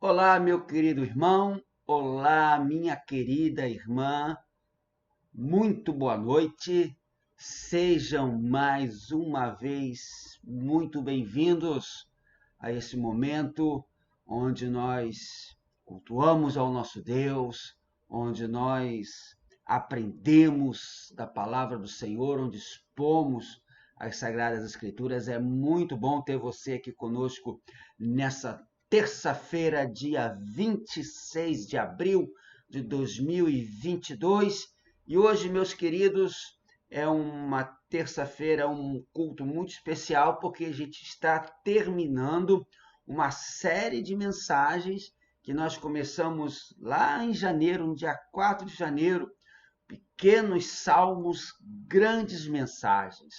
Olá, meu querido irmão. Olá, minha querida irmã. Muito boa noite. Sejam mais uma vez muito bem-vindos a esse momento onde nós cultuamos ao nosso Deus, onde nós aprendemos da palavra do Senhor, onde expomos as Sagradas Escrituras. É muito bom ter você aqui conosco nessa terça-feira, dia 26 de abril de 2022. E hoje, meus queridos, é uma terça-feira, um culto muito especial, porque a gente está terminando uma série de mensagens que nós começamos lá em janeiro, no dia 4 de janeiro, pequenos salmos, grandes mensagens.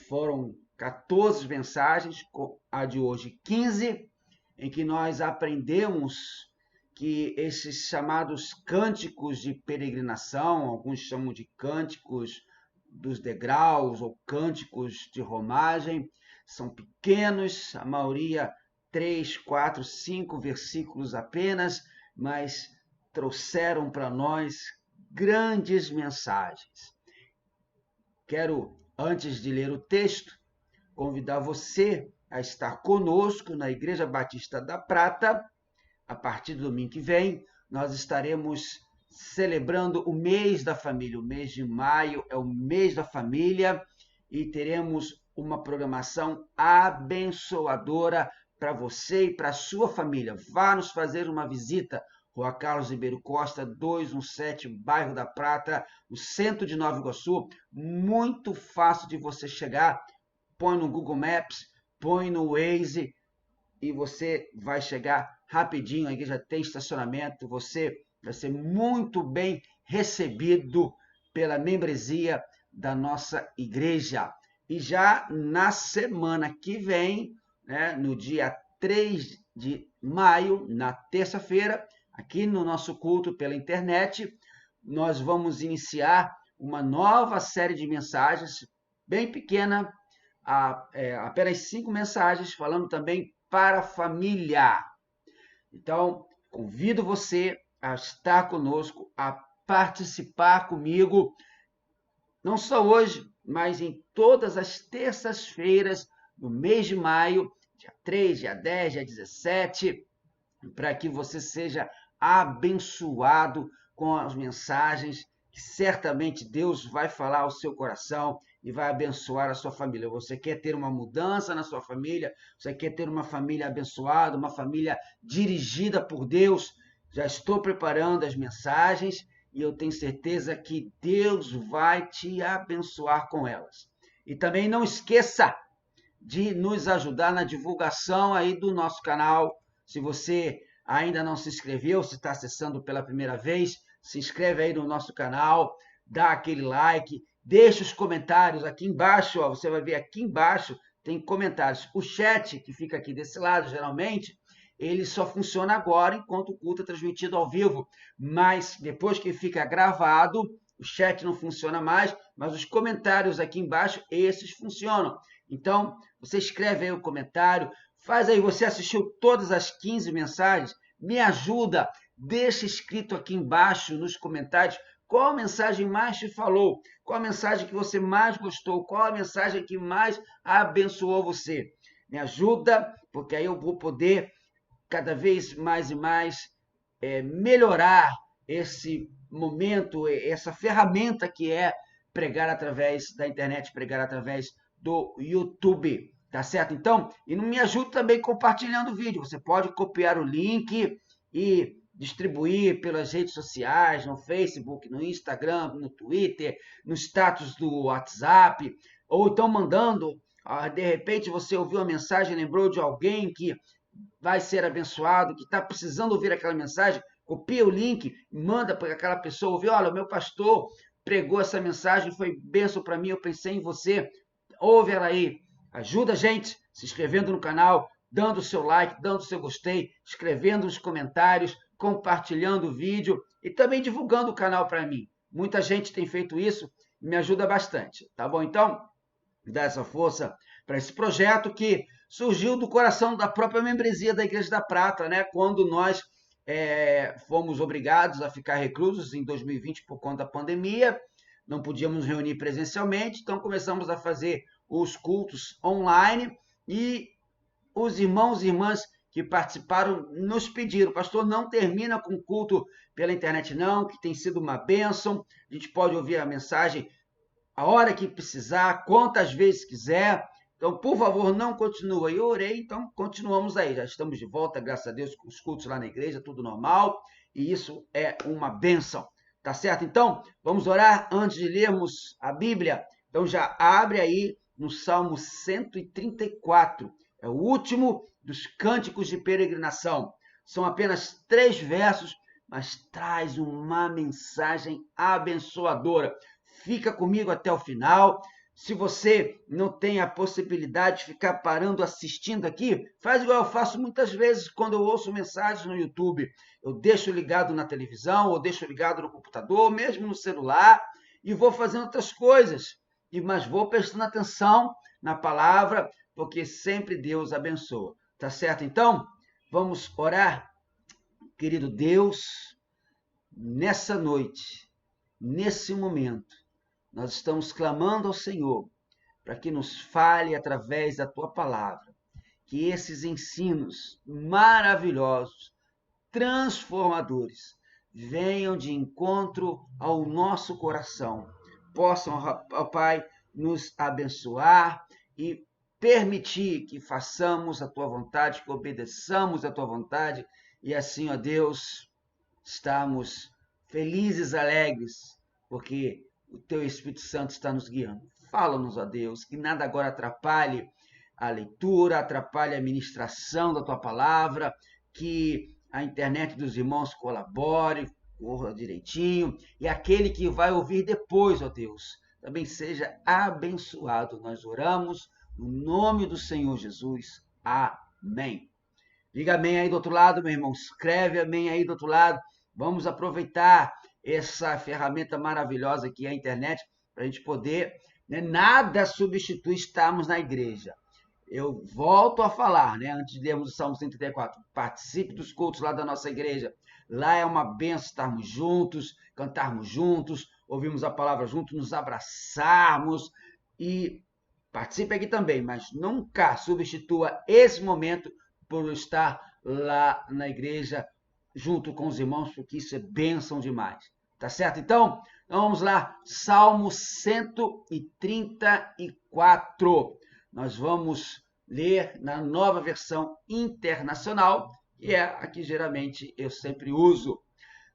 Foram 14 mensagens, a de hoje 15, em que nós aprendemos que esses chamados cânticos de peregrinação, alguns chamam de cânticos dos degraus ou cânticos de romagem, são pequenos, a maioria 3, 4, 5 versículos apenas, mas trouxeram para nós grandes mensagens. Quero, antes de ler o texto, convidar você a estar conosco na Igreja Batista da Prata. A partir do domingo que vem, nós estaremos celebrando o mês da família. O mês de maio é o mês da família e teremos uma programação abençoadora para você e para a sua família. Vá nos fazer uma visita. Rua Carlos Ribeiro Costa, 217, bairro da Prata, no centro de Nova Iguaçu. Muito fácil de você chegar. Põe no Google Maps, põe no Waze e você vai chegar rapidinho. A igreja tem estacionamento, você vai ser muito bem recebido pela membresia da nossa igreja. E já na semana que vem, né, no dia 3 de maio, na terça-feira, aqui no nosso culto pela internet, nós vamos iniciar uma nova série de mensagens, bem pequena, apenas 5 mensagens, falando também para a família. Então, convido você a estar conosco, a participar comigo, não só hoje, mas em todas as terças-feiras do mês de maio, dia 3, dia 10, dia 17, para que você seja abençoado com as mensagens que certamente Deus vai falar ao seu coração e vai abençoar a sua família. Você quer ter uma mudança na sua família? Você quer ter uma família abençoada, uma família dirigida por Deus? Já estou preparando as mensagens e eu tenho certeza que Deus vai te abençoar com elas. E também não esqueça de nos ajudar na divulgação aí do nosso canal. Se você ainda não se inscreveu, se está acessando pela primeira vez, se inscreve aí no nosso canal, dá aquele like, deixa os comentários aqui embaixo, ó, você vai ver aqui embaixo, tem comentários. O chat, que fica aqui desse lado, geralmente, ele só funciona agora enquanto o culto é transmitido ao vivo, mas depois que fica gravado, o chat não funciona mais, mas os comentários aqui embaixo, esses funcionam. Então, você escreve aí o comentário, faz aí, você assistiu todas as 15 mensagens, me ajuda, deixa escrito aqui embaixo nos comentários qual a mensagem mais te falou, qual a mensagem que você mais gostou, qual a mensagem que mais abençoou você. Me ajuda, porque aí eu vou poder cada vez mais e mais melhorar esse momento, essa ferramenta que é pregar através da internet, pregar através do YouTube, tá certo? Então, e não me ajude também compartilhando o vídeo. Você pode copiar o link e distribuir pelas redes sociais, no Facebook, no Instagram, no Twitter, no status do WhatsApp, ou então mandando, de repente você ouviu a mensagem, lembrou de alguém que vai ser abençoado, que está precisando ouvir aquela mensagem, copia o link, manda para aquela pessoa ouvir, olha, o meu pastor pregou essa mensagem, foi bênção para mim, eu pensei em você, ouve ela aí, ajuda a gente se inscrevendo no canal, dando o seu like, dando o seu gostei, escrevendo nos comentários, compartilhando o vídeo e também divulgando o canal para mim. Muita gente tem feito isso e me ajuda bastante, tá bom? Então, dá essa força para esse projeto que surgiu do coração da própria membresia da Igreja da Prata, né? Quando nós fomos obrigados a ficar reclusos em 2020 por conta da pandemia, não podíamos reunir presencialmente, então começamos a fazer os cultos online e os irmãos e irmãs que participaram nos pediram, pastor, não termina com o culto pela internet não, que tem sido uma bênção, a gente pode ouvir a mensagem a hora que precisar, quantas vezes quiser, então, por favor, não continua. Eu orei, então continuamos aí. Já estamos de volta, graças a Deus, com os cultos lá na igreja, tudo normal. E isso é uma bênção. Tá certo? Então, vamos orar antes de lermos a Bíblia. Então, já abre aí no Salmo 134. É o último dos cânticos de peregrinação. São apenas 3 versos, mas traz uma mensagem abençoadora. Fica comigo até o final. Se você não tem a possibilidade de ficar parando assistindo aqui, faz igual eu faço muitas vezes quando eu ouço mensagens no YouTube. Eu deixo ligado na televisão, ou deixo ligado no computador, mesmo no celular, e vou fazendo outras coisas. Mas vou prestando atenção na palavra, porque sempre Deus abençoa. Tá certo? Então, vamos orar. Querido Deus, nessa noite, nesse momento, nós estamos clamando ao Senhor para que nos fale através da Tua palavra, que esses ensinos maravilhosos, transformadores, venham de encontro ao nosso coração, possam, ó Pai, nos abençoar e permitir que façamos a Tua vontade, que obedeçamos a Tua vontade, e assim, ó Deus, estamos felizes, alegres, porque o Teu Espírito Santo está nos guiando. Fala-nos, ó Deus, que nada agora atrapalhe a leitura, atrapalhe a ministração da Tua palavra, que a internet dos irmãos colabore, corra direitinho, e aquele que vai ouvir depois, ó Deus, também seja abençoado. Nós oramos no nome do Senhor Jesus. Amém. Diga amém aí do outro lado, meu irmão. Escreve amém aí do outro lado. Vamos aproveitar essa ferramenta maravilhosa que é a internet, para a gente poder, né, nada substitui estarmos na igreja. Eu volto a falar, né, antes de lermos o Salmo 134, participe dos cultos lá da nossa igreja. Lá é uma benção estarmos juntos, cantarmos juntos, ouvirmos a palavra juntos, nos abraçarmos e participe aqui também, mas nunca substitua esse momento por estar lá na igreja junto com os irmãos, porque isso é bênção demais. Tá certo? Então, vamos lá. Salmo 134. Nós vamos ler na nova versão internacional, que é a que geralmente eu sempre uso.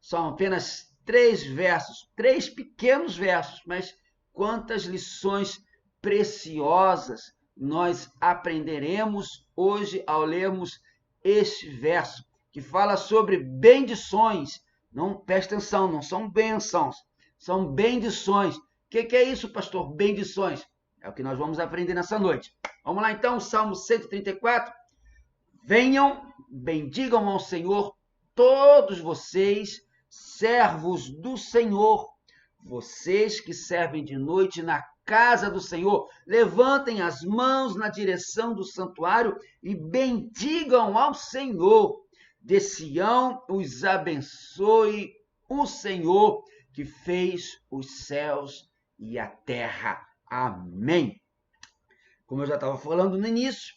São apenas 3 versos, 3 pequenos versos, mas quantas lições preciosas nós aprenderemos hoje ao lermos este verso, que fala sobre bendições. Não, presta atenção, não são bênçãos, são bendições. O que é isso, pastor? Bendições. É o que nós vamos aprender nessa noite. Vamos lá então, Salmo 134. Venham, bendigam ao Senhor todos vocês, servos do Senhor, vocês que servem de noite na casa do Senhor, levantem as mãos na direção do santuário e bendigam ao Senhor. De Sião os abençoe o Senhor, que fez os céus e a terra. Amém. Como eu já estava falando no início,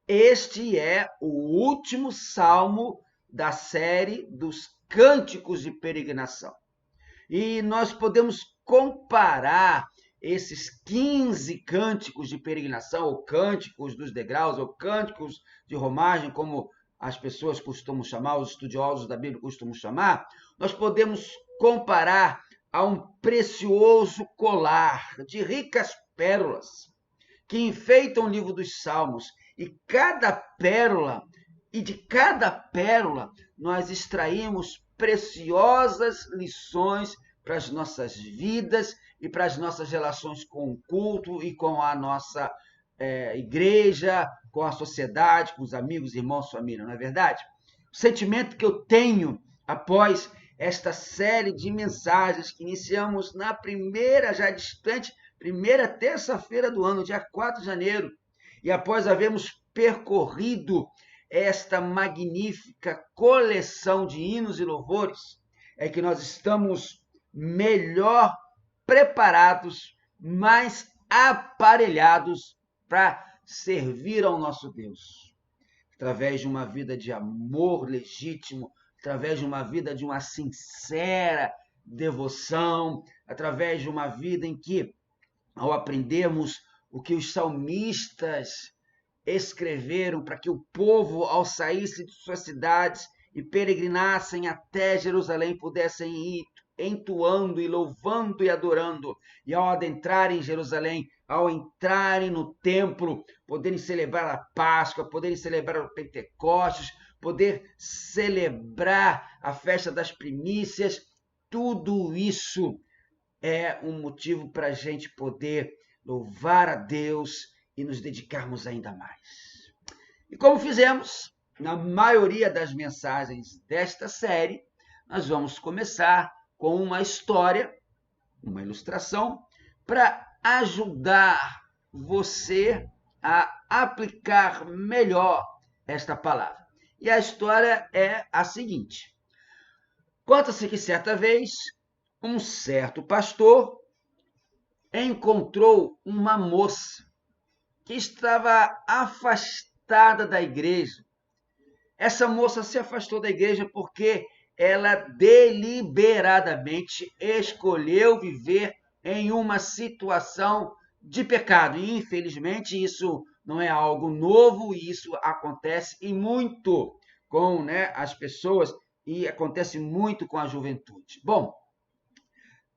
este é o último salmo da série dos cânticos de peregrinação. E nós podemos comparar esses 15 cânticos de peregrinação, ou cânticos dos degraus, ou cânticos de romagem, como as pessoas costumam chamar, os estudiosos da Bíblia costumam chamar, nós podemos comparar a um precioso colar de ricas pérolas que enfeitam o livro dos Salmos. E de cada pérola, nós extraímos preciosas lições para as nossas vidas e para as nossas relações com o culto e com a nossa igreja, com a sociedade, com os amigos, irmãos, família, não é verdade? O sentimento que eu tenho após esta série de mensagens que iniciamos na primeira, já distante, primeira terça-feira do ano, dia 4 de janeiro, e após havermos percorrido esta magnífica coleção de hinos e louvores, é que nós estamos melhor preparados, mais aparelhados para servir ao nosso Deus. Através de uma vida de amor legítimo, através de uma vida de uma sincera devoção, através de uma vida em que, ao aprendermos o que os salmistas escreveram para que o povo, ao saísse de suas cidades e peregrinassem até Jerusalém, pudessem ir entoando e louvando e adorando, e ao adentrarem em Jerusalém, ao entrarem no templo, poderem celebrar a Páscoa, poderem celebrar o Pentecostes, poder celebrar a festa das primícias, tudo isso é um motivo para a gente poder louvar a Deus e nos dedicarmos ainda mais. E como fizemos na maioria das mensagens desta série, nós vamos começar com uma história, uma ilustração, para ajudar você a aplicar melhor esta palavra. E a história é a seguinte: conta-se que certa vez um certo pastor encontrou uma moça que estava afastada da igreja. Essa moça se afastou da igreja porque ela deliberadamente escolheu viver em uma situação de pecado. E, infelizmente, isso não é algo novo, e isso acontece e muito com as pessoas, e acontece muito com a juventude. Bom,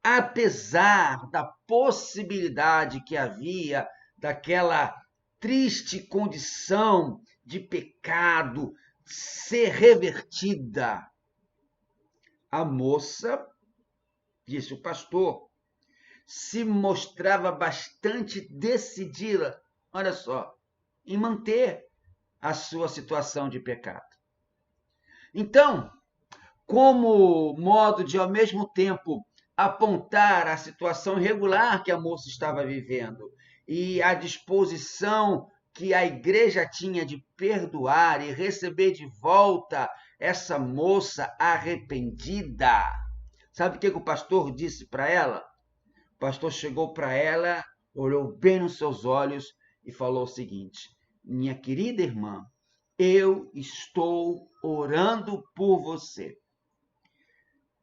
apesar da possibilidade que havia daquela triste condição de pecado ser revertida, a moça, disse o pastor, se mostrava bastante decidida, olha só, em manter a sua situação de pecado. Então, como modo de, ao mesmo tempo, apontar a situação irregular que a moça estava vivendo e a disposição que a igreja tinha de perdoar e receber de volta essa moça arrependida. Sabe o que o pastor disse para ela? O pastor chegou para ela, olhou bem nos seus olhos e falou o seguinte: minha querida irmã, eu estou orando por você.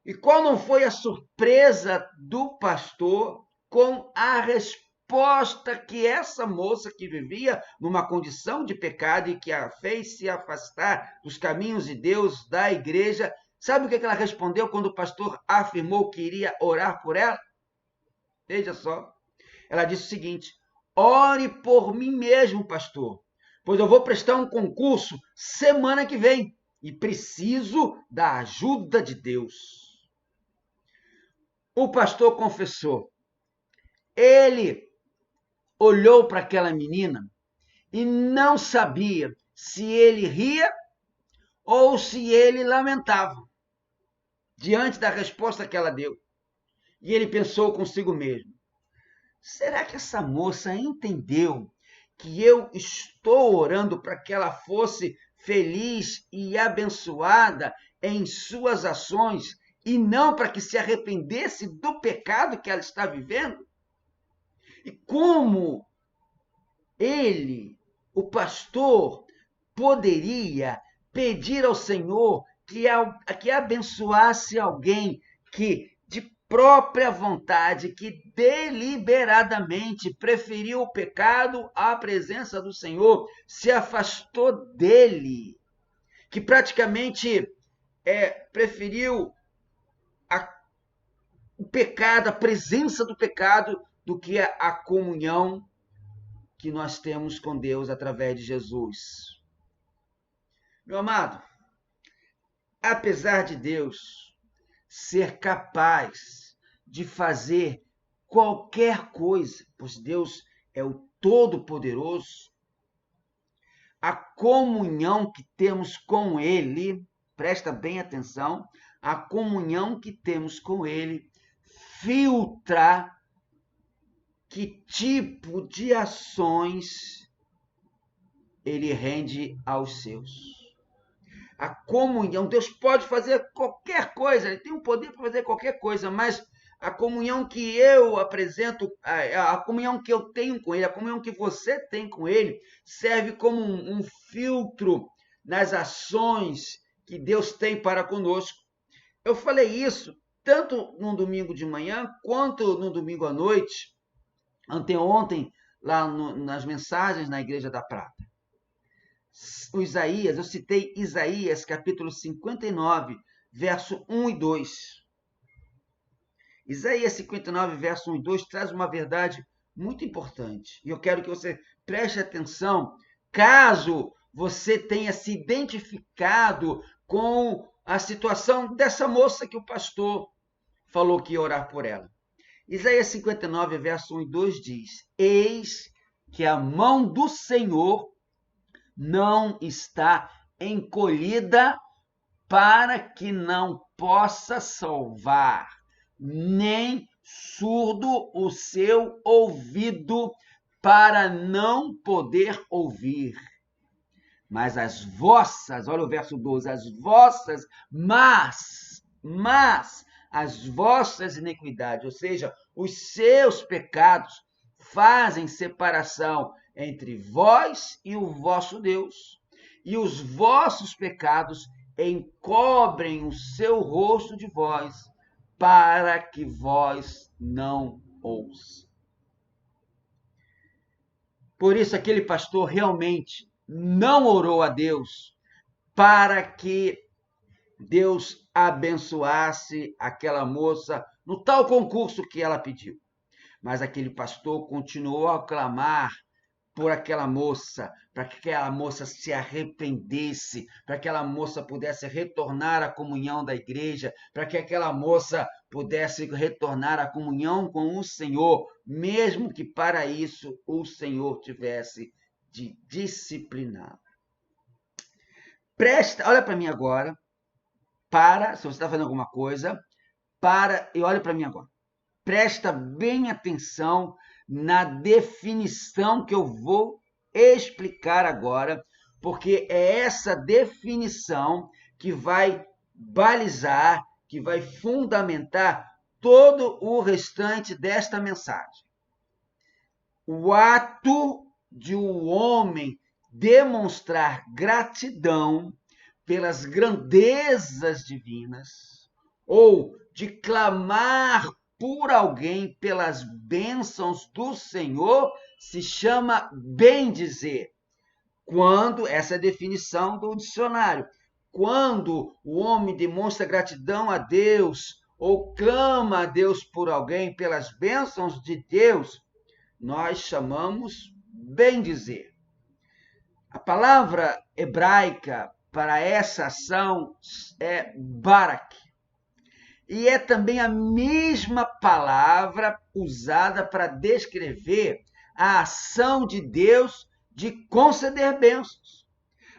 E qual não foi a surpresa do pastor com a resposta que essa moça que vivia numa condição de pecado e que a fez se afastar dos caminhos de Deus, da igreja, sabe o que ela respondeu quando o pastor afirmou que iria orar por ela? Veja só, ela disse o seguinte: ore por mim mesmo, pastor, pois eu vou prestar um concurso semana que vem e preciso da ajuda de Deus. O pastor confessou. Ele olhou para aquela menina e não sabia se ele ria ou se ele lamentava diante da resposta que ela deu. E ele pensou consigo mesmo: será que essa moça entendeu que eu estou orando para que ela fosse feliz e abençoada em suas ações e não para que se arrependesse do pecado que ela está vivendo? E como ele, o pastor, poderia pedir ao Senhor que abençoasse alguém que, de própria vontade, que deliberadamente preferiu o pecado à presença do Senhor, se afastou dele, que praticamente preferiu o pecado, a presença do pecado, do que a comunhão que nós temos com Deus através de Jesus. Meu amado, apesar de Deus ser capaz de fazer qualquer coisa, pois Deus é o Todo-Poderoso, a comunhão que temos com Ele, presta bem atenção, a comunhão que temos com Ele filtra que tipo de ações ele rende aos seus. A comunhão, Deus pode fazer qualquer coisa, ele tem o poder para fazer qualquer coisa, mas a comunhão que eu apresento, a comunhão que eu tenho com ele, a comunhão que você tem com ele, serve como um filtro nas ações que Deus tem para conosco. Eu falei isso tanto no domingo de manhã, quanto no domingo à noite, anteontem, lá nas mensagens na Igreja da Prata. O Isaías, eu citei Isaías, capítulo 59, verso 1 e 2. Isaías 59, verso 1 e 2 traz uma verdade muito importante. E eu quero que você preste atenção, caso você tenha se identificado com a situação dessa moça que o pastor falou que ia orar por ela. Isaías 59, verso 1 e 2 diz: Eis que a mão do Senhor não está encolhida para que não possa salvar, nem surdo o seu ouvido para não poder ouvir. Mas as vossas, olha o verso 12, as vossas, mas as vossas iniquidades, ou seja, os seus pecados, fazem separação entre vós e o vosso Deus, e os vossos pecados encobrem o seu rosto de vós, para que vós não ouçam. Por isso, aquele pastor realmente não orou a Deus para que Deus abençoasse aquela moça no tal concurso que ela pediu. Mas aquele pastor continuou a clamar por aquela moça, para que aquela moça se arrependesse, para que aquela moça pudesse retornar à comunhão da igreja, para que aquela moça pudesse retornar à comunhão com o Senhor, mesmo que para isso o Senhor tivesse de discipliná-la. Olha para mim agora, se você está fazendo alguma coisa, e olha para mim agora. Presta bem atenção na definição que eu vou explicar agora, porque é essa definição que vai balizar, que vai fundamentar todo o restante desta mensagem. O ato de um homem demonstrar gratidão pelas grandezas divinas, ou de clamar por alguém pelas bênçãos do Senhor, se chama bendizer. Quando, essa é a definição do dicionário, quando o homem demonstra gratidão a Deus, ou clama a Deus por alguém pelas bênçãos de Deus, nós chamamos bendizer. A palavra hebraica para essa ação é barak. E é também a mesma palavra usada para descrever a ação de Deus de conceder bênçãos.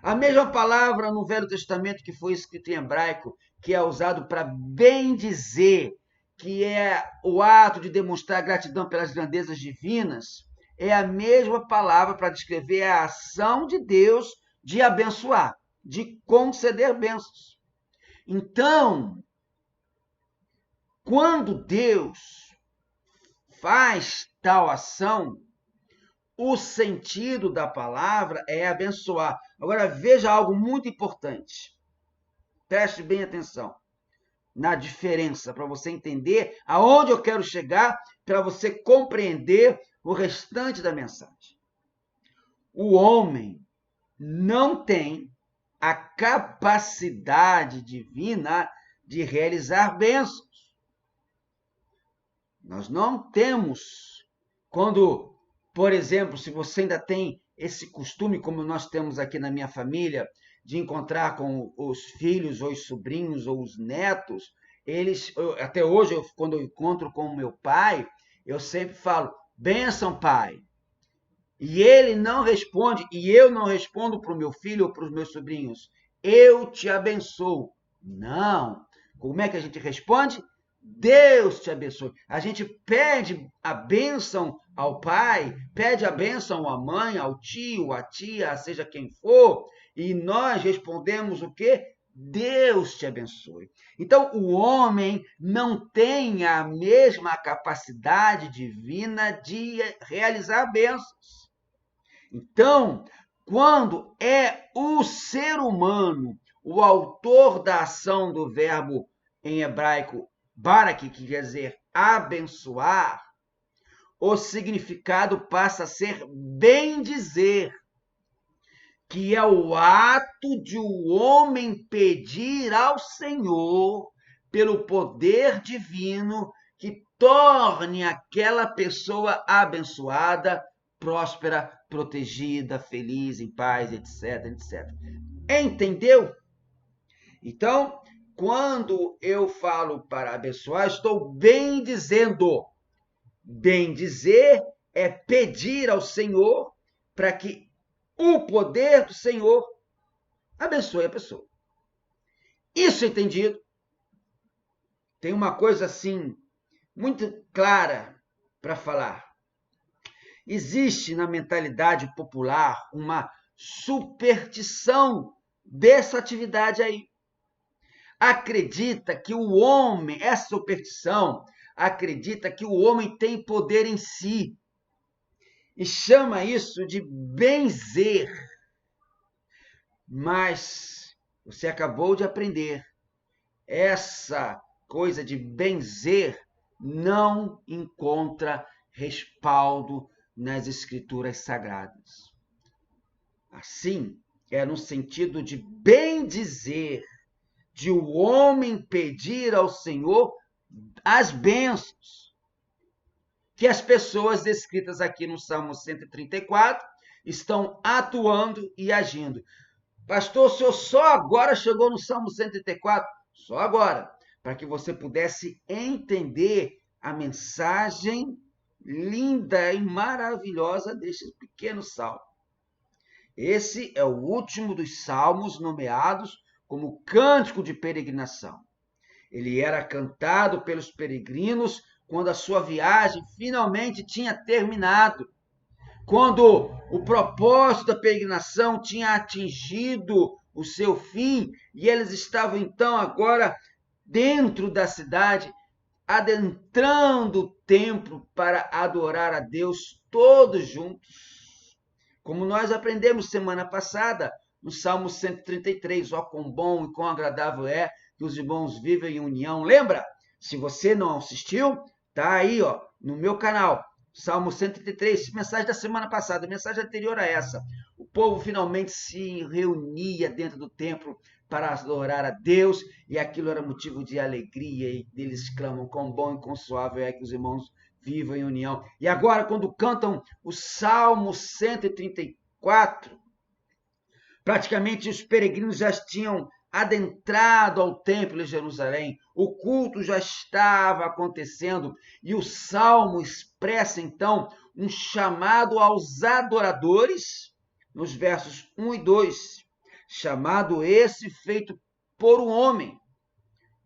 A mesma palavra no Velho Testamento que foi escrito em hebraico, que é usado para bendizer, que é o ato de demonstrar gratidão pelas grandezas divinas, é a mesma palavra para descrever a ação de Deus de abençoar, de conceder bênçãos. Então, quando Deus faz tal ação, o sentido da palavra é abençoar. Agora, veja algo muito importante. Preste bem atenção na diferença, para você entender aonde eu quero chegar, para você compreender o restante da mensagem. O homem não tem a capacidade divina de realizar bênçãos. Nós não temos, quando, por exemplo, se você ainda tem esse costume, como nós temos aqui na minha família, de encontrar com os filhos, ou os sobrinhos, ou os netos, até hoje, quando eu encontro com o meu pai, eu sempre falo, bênção, pai. E ele não responde, e eu não respondo para o meu filho ou para os meus sobrinhos, eu te abençoo. Não. Como é que a gente responde? Deus te abençoe. A gente pede a bênção ao pai, pede a bênção à mãe, ao tio, à tia, seja quem for, e nós respondemos o quê? Deus te abençoe. Então, o homem não tem a mesma capacidade divina de realizar bênçãos. Então, quando é o ser humano o autor da ação do verbo em hebraico barak, que quer dizer abençoar, o significado passa a ser bendizer, que é o ato de o homem pedir ao Senhor, pelo poder divino, que torne aquela pessoa abençoada, próspera, protegida, feliz, em paz, etc, etc. Entendeu? Então, quando eu falo para abençoar, estou bendizendo. Bendizer é pedir ao Senhor para que o poder do Senhor abençoe a pessoa. Isso entendido? Tem uma coisa assim muito clara para falar. Existe na mentalidade popular uma superstição dessa atividade aí. Acredita que o homem, essa superstição, acredita que o homem tem poder em si e chama isso de benzer. Mas você acabou de aprender, essa coisa de benzer não encontra respaldo nas escrituras sagradas. Assim, é no sentido de bendizer, de o homem pedir ao Senhor as bênçãos, que as pessoas descritas aqui no Salmo 134 estão atuando e agindo. Pastor, o senhor só agora chegou no Salmo 134? Só agora, para que você pudesse entender a mensagem linda e maravilhosa deste pequeno salmo. Esse é o último dos salmos nomeados como cântico de peregrinação. Ele era cantado pelos peregrinos quando a sua viagem finalmente tinha terminado, quando o propósito da peregrinação tinha atingido o seu fim e eles estavam então agora dentro da cidade, adentrando o templo para adorar a Deus todos juntos. Como nós aprendemos semana passada, no Salmo 133, ó quão bom e quão agradável é que os irmãos vivem em união. Lembra? Se você não assistiu, tá aí, ó, no meu canal, Salmo 133, mensagem da semana passada, mensagem anterior a essa. O povo finalmente se reunia dentro do templo para adorar a Deus, e aquilo era motivo de alegria, e eles clamam quão bom e quão suave é que os irmãos vivam em união. E agora, quando cantam o Salmo 134, praticamente os peregrinos já tinham adentrado ao templo de Jerusalém, o culto já estava acontecendo e o salmo expressa então um chamado aos adoradores, nos versos 1 e 2, chamado esse feito por um homem,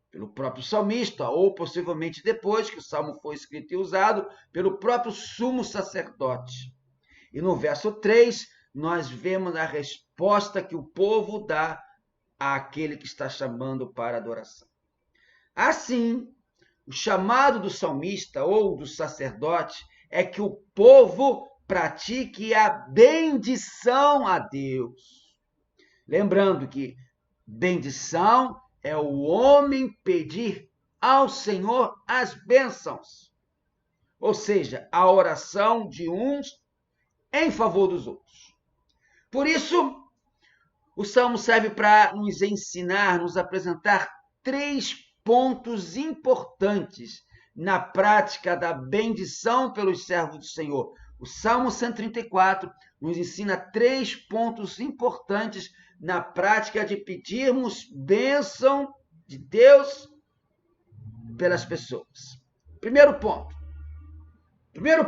pelo próprio salmista, ou possivelmente depois que o salmo foi escrito e usado, pelo próprio sumo sacerdote. E no verso 3, nós vemos a resposta que o povo dá àquele que está chamando para adoração. Assim, o chamado do salmista ou do sacerdote é que o povo pratique a bendição a Deus. Lembrando que bendição é o homem pedir ao Senhor as bênçãos, ou seja, a oração de uns em favor dos outros. Por isso, o Salmo serve para nos ensinar, nos apresentar 3 pontos importantes na prática da bendição pelos servos do Senhor. O Salmo 134 nos ensina 3 pontos importantes na prática de pedirmos bênção de Deus pelas pessoas. Primeiro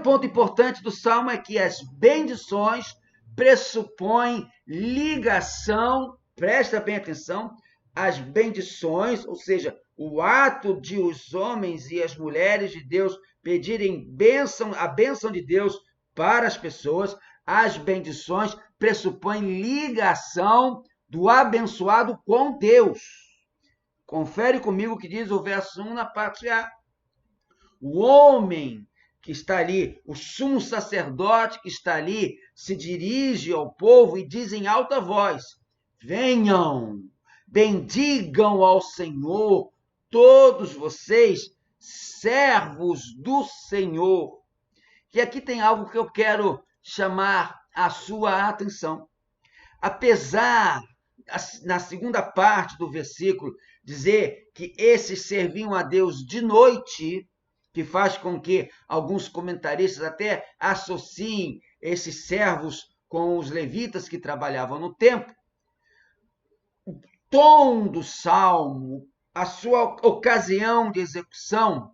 ponto importante do Salmo é que as bendições pressupõem ligação, presta bem atenção, as bendições, ou seja, o ato de os homens e as mulheres de Deus pedirem a bênção de Deus para as pessoas, as bendições pressupõem ligação do abençoado com Deus. Confere comigo o que diz o verso 1 na parte A. O homem que está ali, o sumo sacerdote que está ali, se dirige ao povo e diz em alta voz: venham, bendigam ao Senhor, todos vocês, servos do Senhor. E aqui tem algo que eu quero chamar a sua atenção. Apesar, na segunda parte do versículo, dizer que esses serviam a Deus de noite, que faz com que alguns comentaristas até associem esses servos com os levitas que trabalhavam no templo, o tom do salmo, a sua ocasião de execução,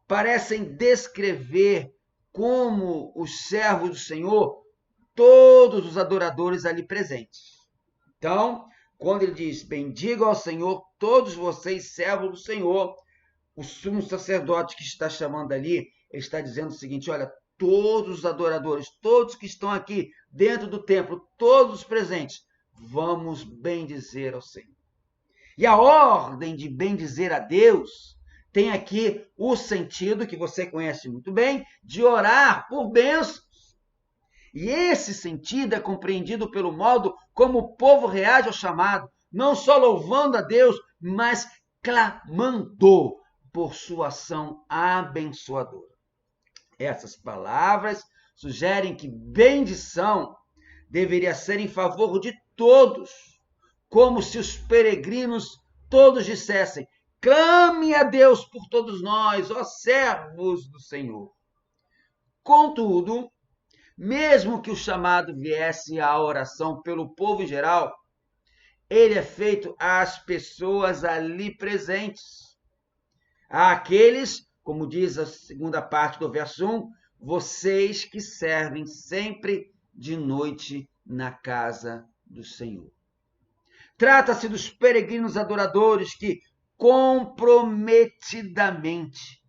parecem descrever como os servos do Senhor, todos os adoradores ali presentes. Então, quando ele diz, bendiga ao Senhor, todos vocês, servos do Senhor, o sumo sacerdote que está chamando ali, ele está dizendo o seguinte, olha, todos os adoradores, todos que estão aqui dentro do templo, todos os presentes, vamos bendizer ao Senhor. E a ordem de bendizer a Deus tem aqui o sentido, que você conhece muito bem, de orar por bênçãos. E esse sentido é compreendido pelo modo como o povo reage ao chamado, não só louvando a Deus, mas clamando por sua ação abençoadora. Essas palavras sugerem que bendição deveria ser em favor de todos, como se os peregrinos todos dissessem, clame a Deus por todos nós, ó servos do Senhor. Contudo, mesmo que o chamado viesse à oração pelo povo em geral, ele é feito às pessoas ali presentes. Àqueles, como diz a segunda parte do verso 1, vocês que servem sempre de noite na casa do Senhor. Trata-se dos peregrinos adoradores que comprometidamente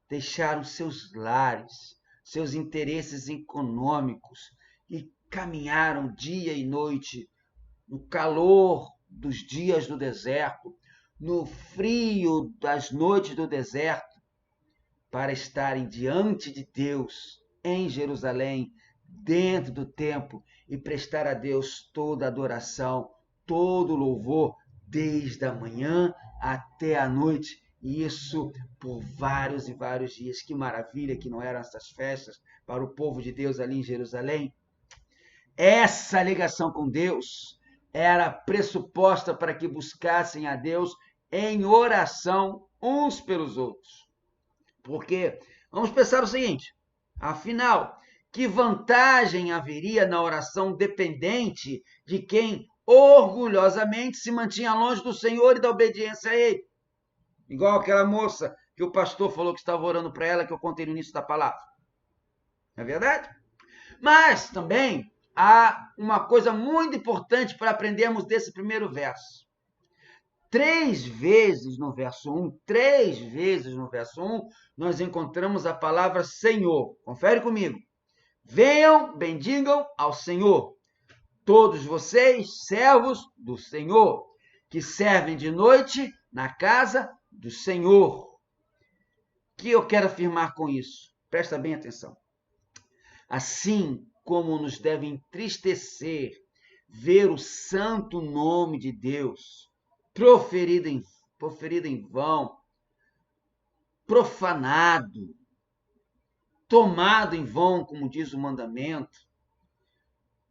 deixaram seus lares, seus interesses econômicos e caminharam dia e noite no calor dos dias do deserto, no frio das noites do deserto, para estarem diante de Deus em Jerusalém, dentro do templo, e prestar a Deus toda a adoração, todo o louvor, desde a manhã até a noite, e isso por vários e vários dias. Que maravilha que não eram essas festas para o povo de Deus ali em Jerusalém. Essa ligação com Deus era pressuposta para que buscassem a Deus em oração uns pelos outros. Porque, vamos pensar o seguinte, afinal, que vantagem haveria na oração dependente de quem orgulhosamente se mantinha longe do Senhor e da obediência a Ele? Igual aquela moça que o pastor falou que estava orando para ela, que eu contei no início da palavra. Não é verdade? Mas também há uma coisa muito importante para aprendermos desse primeiro verso. 3 vezes no verso 1, nós encontramos a palavra Senhor. Confere comigo. Venham, bendigam ao Senhor. Todos vocês, servos do Senhor, que servem de noite na casa do Senhor. O que eu quero afirmar com isso? Presta bem atenção. Assim como nos deve entristecer ver o santo nome de Deus proferido em vão, profanado, tomado em vão, como diz o mandamento,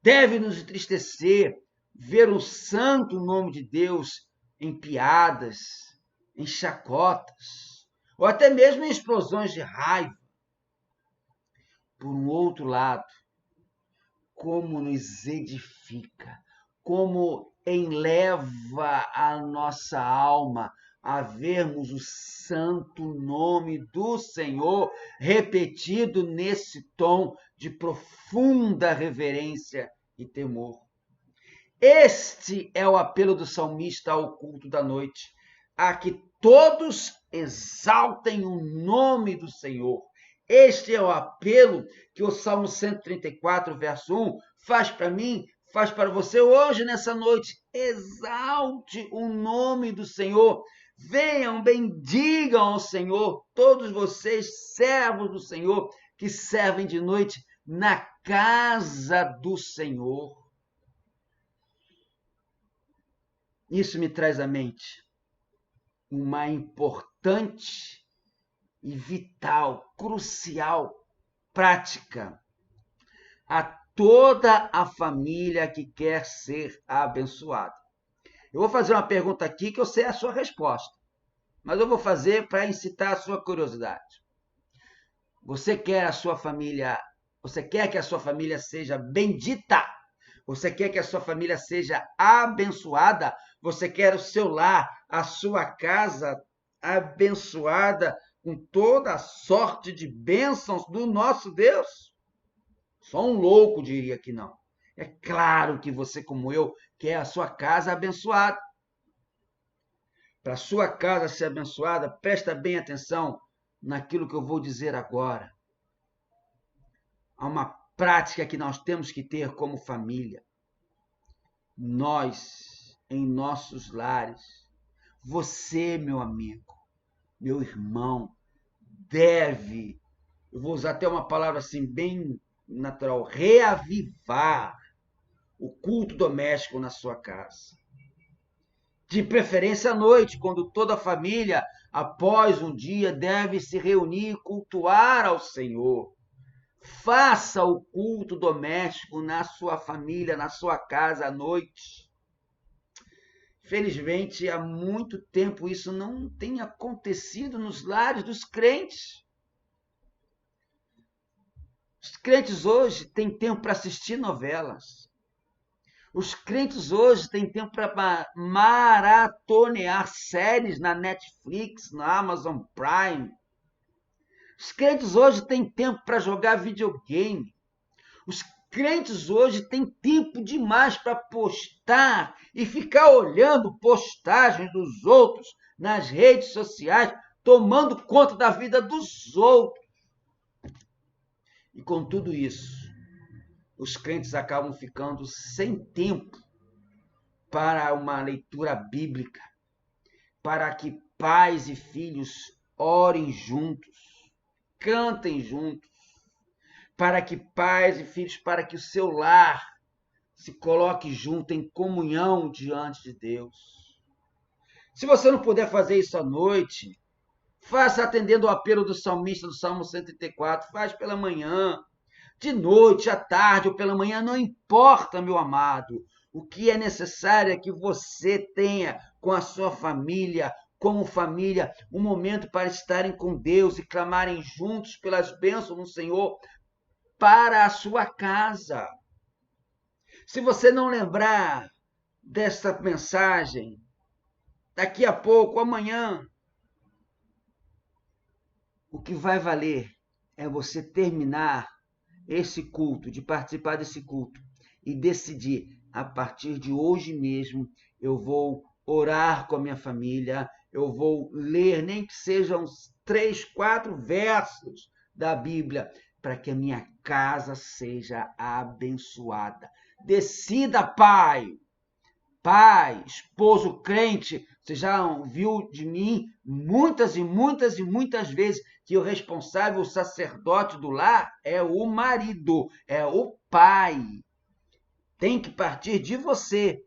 deve nos entristecer ver o santo nome de Deus em piadas, em chacotas, ou até mesmo em explosões de raiva. Por um outro lado, como nos edifica, como enleva a nossa alma a vermos o santo nome do Senhor repetido nesse tom de profunda reverência e temor. Este é o apelo do salmista ao culto da noite, a que todos exaltem o nome do Senhor. Este é o apelo que o Salmo 134, verso 1, faz para mim, faz para você hoje, nessa noite. Exalte o nome do Senhor. Venham, bendigam ao Senhor, todos vocês, servos do Senhor, que servem de noite na casa do Senhor. Isso me traz à mente uma importante e vital, crucial prática a toda a família que quer ser abençoada. Eu vou fazer uma pergunta aqui que eu sei a sua resposta, mas eu vou fazer para incitar a sua curiosidade. Você quer que a sua família seja bendita? Você quer que a sua família seja abençoada? Você quer o seu lar, a sua casa abençoada com toda a sorte de bênçãos do nosso Deus? Só um louco diria que não. É claro que você, como eu, quer a sua casa abençoada. Para a sua casa ser abençoada, presta bem atenção naquilo que eu vou dizer agora. Há uma prática que nós temos que ter como família. Nós, em nossos lares, você, meu amigo, meu irmão, deve, eu vou usar até uma palavra assim bem natural, reavivar o culto doméstico na sua casa. De preferência à noite, quando toda a família, após um dia, deve se reunir e cultuar ao Senhor. Faça o culto doméstico na sua família, na sua casa à noite. Felizmente, há muito tempo isso não tem acontecido nos lares dos crentes. Os crentes hoje têm tempo para assistir novelas. Os crentes hoje têm tempo para maratonear séries na Netflix, na Amazon Prime. Os crentes hoje têm tempo para jogar videogame. Os crentes hoje têm tempo demais para postar e ficar olhando postagens dos outros nas redes sociais, tomando conta da vida dos outros. E com tudo isso, os crentes acabam ficando sem tempo para uma leitura bíblica, para que pais e filhos orem juntos, cantem juntos, para que pais e filhos, para que o seu lar se coloque junto em comunhão diante de Deus. Se você não puder fazer isso à noite, faça atendendo ao apelo do salmista do Salmo 134, faz pela manhã, de noite, à tarde ou pela manhã, não importa, meu amado. O que é necessário é que você tenha com a sua família, como família, um momento para estarem com Deus e clamarem juntos pelas bênçãos do Senhor para a sua casa. Se você não lembrar dessa mensagem, daqui a pouco, amanhã, o que vai valer é você terminar esse culto, de participar desse culto e decidir, a partir de hoje mesmo, eu vou orar com a minha família, eu vou ler, nem que sejam 3, 4 versos da Bíblia, para que a minha casa seja abençoada. Decida, pai, esposo crente, você já ouviu de mim muitas e muitas e muitas vezes que o responsável, o sacerdote do lar é o marido, é o pai. Tem que partir de você.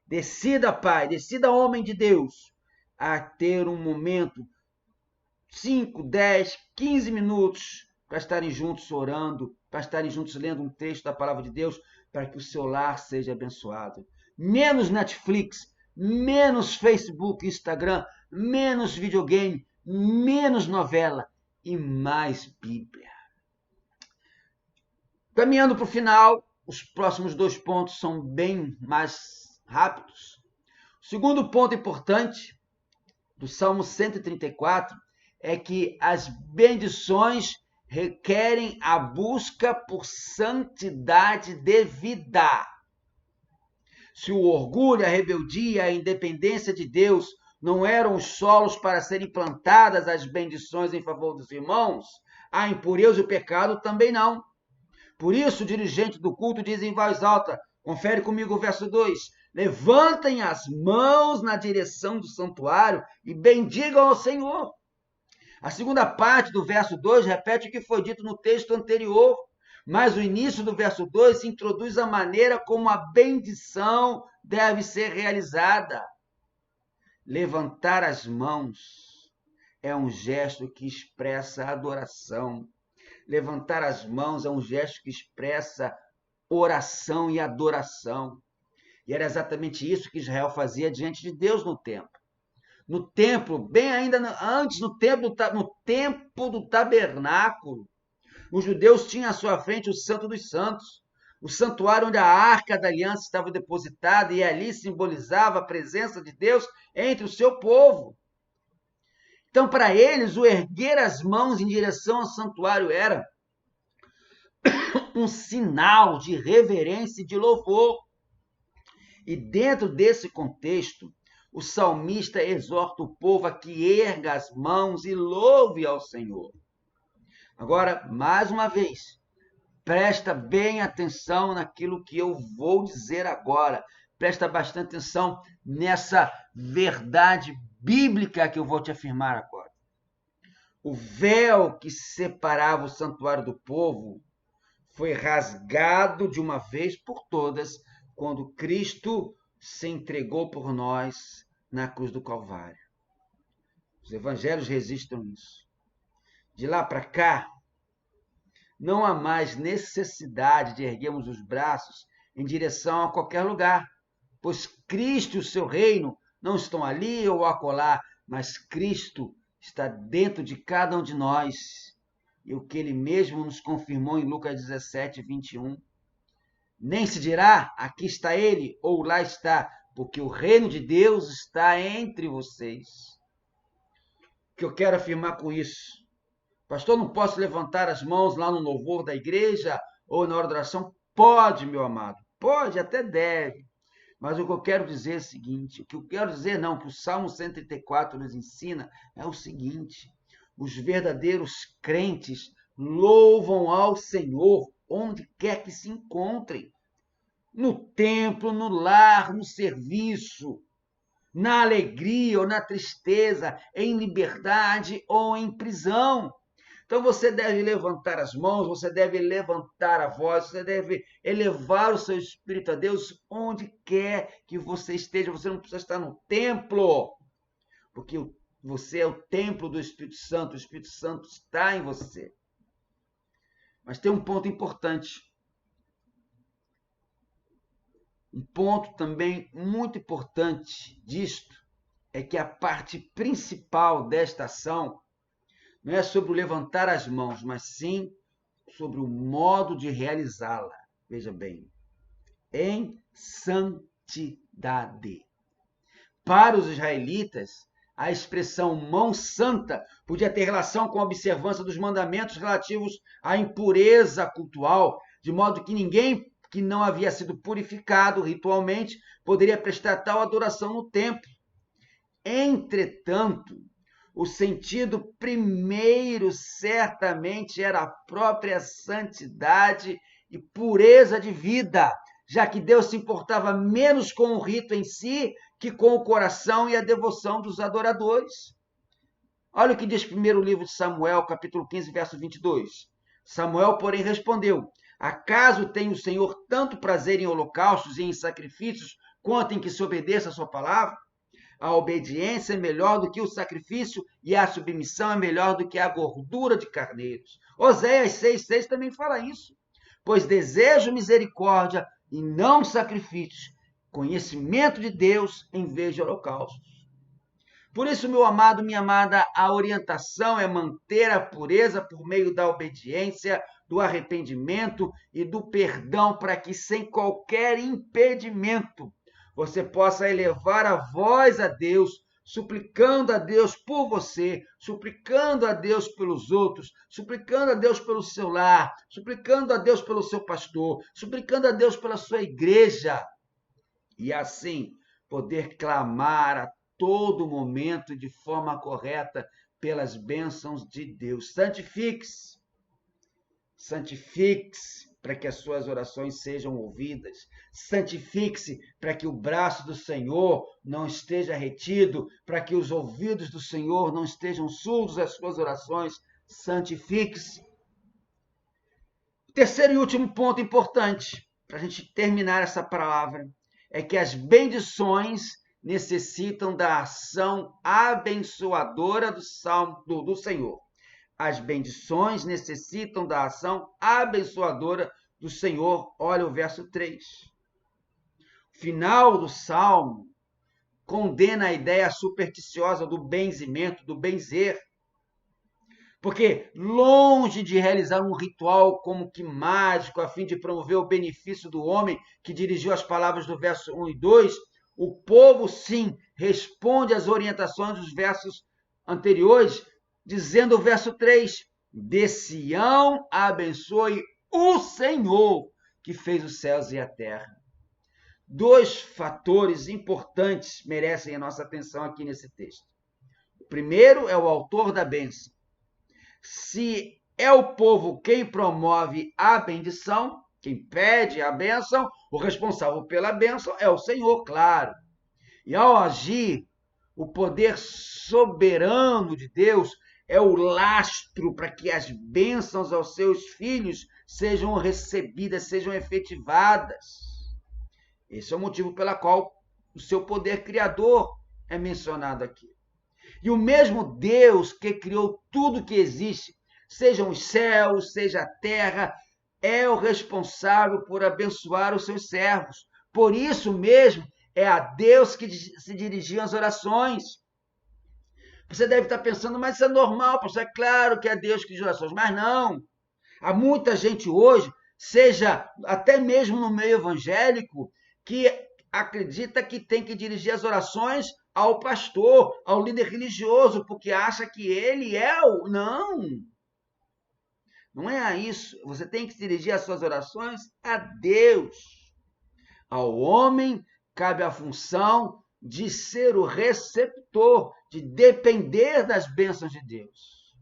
Decida, pai, decida, homem de Deus, a ter um momento, 5, 10, 15 minutos, para estarem juntos orando, para estarem juntos lendo um texto da palavra de Deus, para que o seu lar seja abençoado. Menos Netflix, menos Facebook, Instagram, menos videogame, menos novela e mais Bíblia. Caminhando para o final, os próximos 2 pontos são bem mais rápidos. O segundo ponto importante do Salmo 134 é que as bendições requerem a busca por santidade de vida. Se o orgulho, a rebeldia, a independência de Deus Não eram os solos para serem plantadas as bendições em favor dos irmãos? A impureza e o pecado também não. Por isso, o dirigente do culto diz em voz alta, confere comigo o verso 2, levantem as mãos na direção do santuário e bendigam ao Senhor. A segunda parte do verso 2 repete o que foi dito no texto anterior, mas o início do verso 2 introduz a maneira como a bendição deve ser realizada. Levantar as mãos é um gesto que expressa adoração. Levantar as mãos é um gesto que expressa oração e adoração. E era exatamente isso que Israel fazia diante de Deus no templo. No templo, bem ainda antes, no templo do tabernáculo, os judeus tinham à sua frente o Santo dos Santos, o santuário onde a Arca da Aliança estava depositada e ali simbolizava a presença de Deus entre o seu povo. Então, para eles, o erguer as mãos em direção ao santuário era um sinal de reverência e de louvor. E dentro desse contexto, o salmista exorta o povo a que erga as mãos e louve ao Senhor. Agora, mais uma vez, presta bem atenção naquilo que eu vou dizer agora. Presta bastante atenção nessa verdade bíblica que eu vou te afirmar agora. O véu que separava o santuário do povo foi rasgado de uma vez por todas quando Cristo se entregou por nós na cruz do Calvário. Os evangelhos registram isso. De lá para cá, não há mais necessidade de erguermos os braços em direção a qualquer lugar, pois Cristo e o seu reino não estão ali ou acolá, mas Cristo está dentro de cada um de nós. E o que ele mesmo nos confirmou em Lucas 17, 21. Nem se dirá, aqui está ele, ou lá está, porque o reino de Deus está entre vocês. O que eu quero afirmar com isso? Pastor, não posso levantar as mãos lá no louvor da igreja ou na hora da oração? Pode, meu amado, pode, até deve. Mas o que eu quero dizer é o seguinte, o que o Salmo 134 nos ensina é o seguinte, os verdadeiros crentes louvam ao Senhor onde quer que se encontrem. No templo, no lar, no serviço, na alegria ou na tristeza, em liberdade ou em prisão. Então você deve levantar as mãos, você deve levantar a voz, você deve elevar o seu espírito a Deus onde quer que você esteja. Você não precisa estar no templo, porque você é o templo do Espírito Santo, o Espírito Santo está em você. Mas tem um ponto importante. Um ponto também muito importante disto é que a parte principal desta ação não é sobre o levantar as mãos, mas sim sobre o modo de realizá-la. Veja bem, em santidade. Para os israelitas, a expressão mão santa podia ter relação com a observância dos mandamentos relativos à impureza cultual, de modo que ninguém que não havia sido purificado ritualmente poderia prestar tal adoração no templo. Entretanto, o sentido primeiro certamente era a própria santidade e pureza de vida, já que Deus se importava menos com o rito em si que com o coração e a devoção dos adoradores. Olha o que diz primeiro livro de Samuel, capítulo 15, verso 22. Samuel, porém, respondeu, acaso tem o Senhor tanto prazer em holocaustos e em sacrifícios, quanto em que se obedeça a sua palavra? A obediência é melhor do que o sacrifício e a submissão é melhor do que a gordura de carneiros. Oséias 6,6 também fala isso. Pois desejo misericórdia e não sacrifícios, conhecimento de Deus em vez de holocaustos. Por isso, meu amado, minha amada, a orientação é manter a pureza por meio da obediência, do arrependimento e do perdão, para que sem qualquer impedimento você possa elevar a voz a Deus, suplicando a Deus por você, suplicando a Deus pelos outros, suplicando a Deus pelo seu lar, suplicando a Deus pelo seu pastor, suplicando a Deus pela sua igreja. E assim poder clamar a todo momento de forma correta pelas bênçãos de Deus. Santifique-se. Santifique-se para que as suas orações sejam ouvidas. Santifique-se para que o braço do Senhor não esteja retido, para que os ouvidos do Senhor não estejam surdos às suas orações. Santifique-se. Terceiro e último ponto importante, para a gente terminar essa palavra, é que as bendições necessitam da ação abençoadora do Senhor. As bendições necessitam da ação abençoadora do Senhor. Olha o verso 3. O final do Salmo condena a ideia supersticiosa do benzimento, do benzer. Porque, longe de realizar um ritual como que mágico, a fim de promover o benefício do homem que dirigiu as palavras do verso 1 e 2, o povo, sim, responde às orientações dos versos anteriores, dizendo o verso 3, de Sião abençoe o Senhor, que fez os céus e a terra. Dois fatores importantes merecem a nossa atenção aqui nesse texto. O primeiro é o autor da bênção. Se é o povo quem promove a bendição, quem pede a bênção, o responsável pela bênção é o Senhor, claro. E ao agir, o poder soberano de Deus é o lastro para que as bênçãos aos seus filhos sejam recebidas, sejam efetivadas. Esse é o motivo pelo qual o seu poder criador é mencionado aqui. E o mesmo Deus que criou tudo que existe, sejam os céus, seja a terra, é o responsável por abençoar os seus servos. Por isso mesmo, é a Deus que se dirigiam as orações. Você deve estar pensando, mas isso é normal, pastor, é claro que é Deus que dirige as orações. Mas não. Há muita gente hoje, seja até mesmo no meio evangélico, que acredita que tem que dirigir as orações ao pastor, ao líder religioso, porque acha que ele é o... Não! Não é a isso. Você tem que dirigir as suas orações a Deus. Ao homem cabe a função de ser o receptor, de depender das bênçãos de Deus.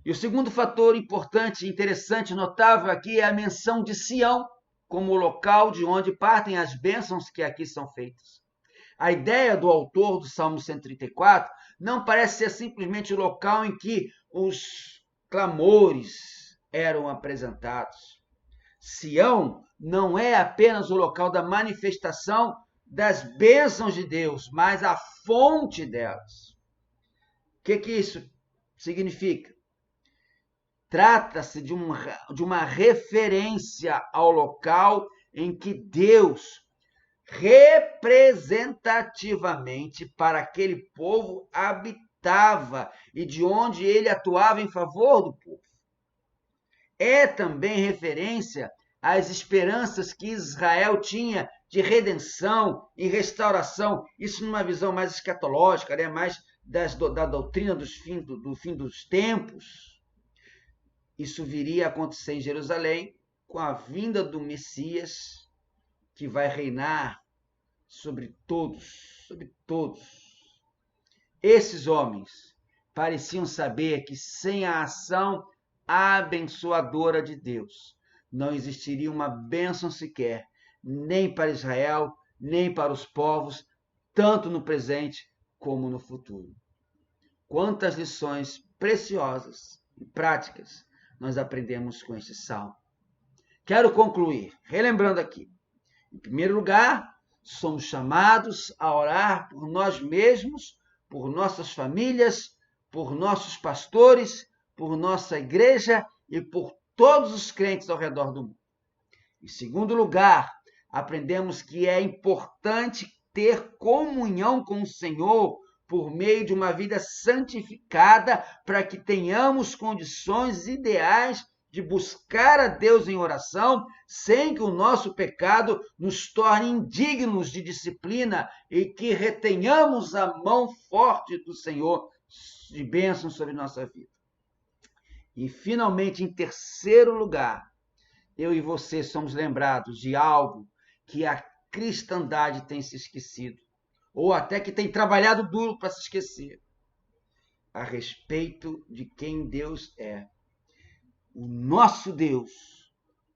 E o segundo fator importante, interessante, notável aqui é a menção de Sião, como o local de onde partem as bênçãos que aqui são feitas. A ideia do autor do Salmo 134 não parece ser simplesmente o local em que os clamores eram apresentados. Sião não é apenas o local da manifestação das bênçãos de Deus, mas a fonte delas. O que isso significa? Trata-se de uma referência ao local em que Deus, representativamente para aquele povo, habitava e de onde ele atuava em favor do povo. É também referência às esperanças que Israel tinha de redenção e restauração, isso numa visão mais escatológica, né? Mais da doutrina do fim dos tempos. Isso viria a acontecer em Jerusalém com a vinda do Messias, que vai reinar sobre todos, sobre todos. Esses homens pareciam saber que sem a ação abençoadora de Deus, não existiria uma bênção sequer, nem para Israel, nem para os povos, tanto no presente como no futuro. Quantas lições preciosas e práticas nós aprendemos com este salmo. Quero concluir, relembrando aqui. Em primeiro lugar, somos chamados a orar por nós mesmos, por nossas famílias, por nossos pastores, por nossa igreja e por todos os crentes ao redor do mundo. Em segundo lugar, aprendemos que é importante ter comunhão com o Senhor por meio de uma vida santificada para que tenhamos condições ideais de buscar a Deus em oração, sem que o nosso pecado nos torne indignos de disciplina e que retenhamos a mão forte do Senhor de bênção sobre nossa vida. E, finalmente, em terceiro lugar, eu e você somos lembrados de algo que a cristandade tem se esquecido. ou até que tem trabalhado duro para se esquecer, a respeito de quem Deus é. O nosso Deus,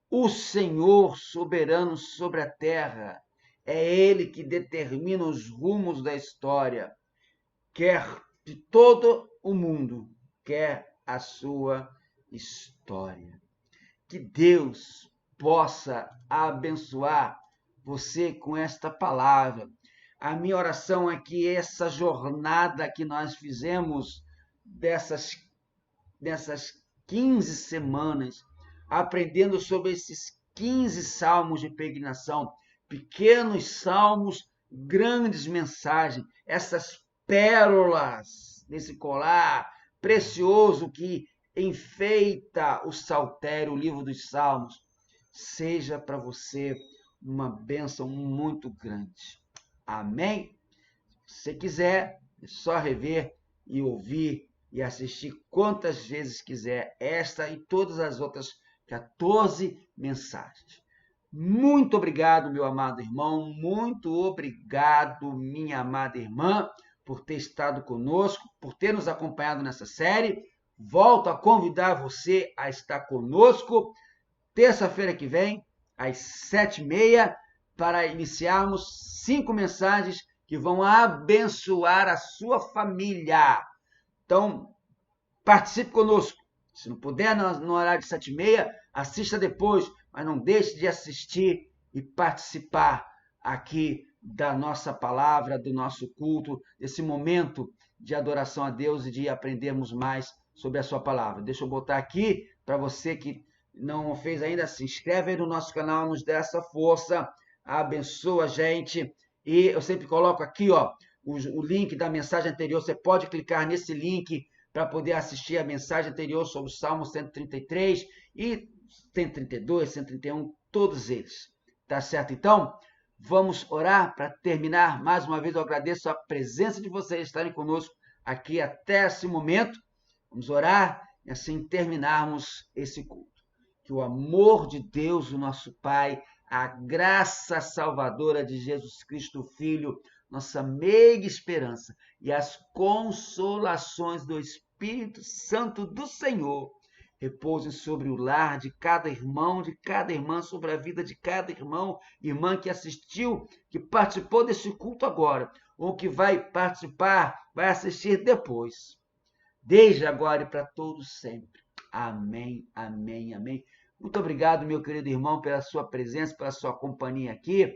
o Senhor soberano sobre a terra, é Ele que determina os rumos da história, quer de todo o mundo, quer a sua história. Que Deus possa abençoar você com esta palavra. A minha oração é que essa jornada que nós fizemos dessas 15 semanas, aprendendo sobre esses 15 salmos de peregrinação, pequenos salmos, grandes mensagens, essas pérolas desse colar precioso que enfeita o saltério, o livro dos Salmos, seja para você uma bênção muito grande. Amém? Se você quiser, é só rever e ouvir e assistir quantas vezes quiser esta e todas as outras 14 mensagens. Muito obrigado, meu amado irmão, muito obrigado, minha amada irmã, por ter estado conosco, por ter nos acompanhado nessa série. Volto a convidar você a estar conosco terça-feira que vem, às 7h30, para iniciarmos 5 mensagens que vão abençoar a sua família. Então, participe conosco. Se não puder no horário de 7h30, assista depois, mas não deixe de assistir e participar aqui da nossa palavra, do nosso culto, desse momento de adoração a Deus e de aprendermos mais sobre a sua palavra. Deixa eu botar aqui para você que não fez ainda, se inscreve aí no nosso canal, nos dê essa força, abençoa a gente. E eu sempre coloco aqui, ó, o link da mensagem anterior. Você pode clicar nesse link para poder assistir a mensagem anterior sobre o Salmo 133 e 132, 131, todos eles. Tá certo? Então, vamos orar para terminar. Mais uma vez, eu agradeço a presença de vocês estarem conosco aqui até esse momento. Vamos orar e assim terminarmos esse culto. Que o amor de Deus, o nosso Pai, a graça salvadora de Jesus Cristo, Filho, nossa meiga esperança e as consolações do Espírito Santo do Senhor repousem sobre o lar de cada irmão, de cada irmã, sobre a vida de cada irmão, irmã que assistiu, que participou desse culto agora, ou que vai participar, vai assistir depois. Desde agora e para todos sempre. Amém, amém, amém. Muito obrigado, meu querido irmão, pela sua presença, pela sua companhia aqui.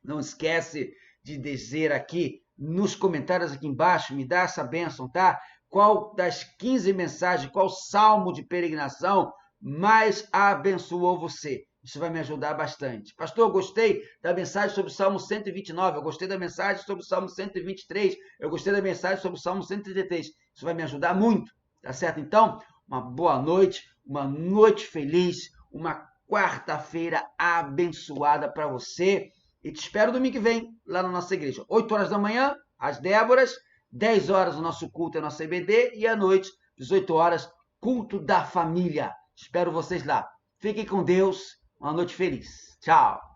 Não esquece de dizer aqui nos comentários aqui embaixo, me dá essa bênção, tá? Qual das 15 mensagens, qual salmo de peregrinação mais abençoou você? Isso vai me ajudar bastante. Pastor, eu gostei da mensagem sobre o Salmo 129, eu gostei da mensagem sobre o Salmo 123, eu gostei da mensagem sobre o Salmo 133. Isso vai me ajudar muito, tá certo? Então, uma boa noite, uma noite feliz, uma quarta-feira abençoada para você. E te espero domingo que vem, lá na nossa igreja. 8 horas da manhã, as Déboras, 10 horas o nosso culto é nossa EBD, e à noite, 18 horas, culto da família. Espero vocês lá. Fiquem com Deus, uma noite feliz. Tchau.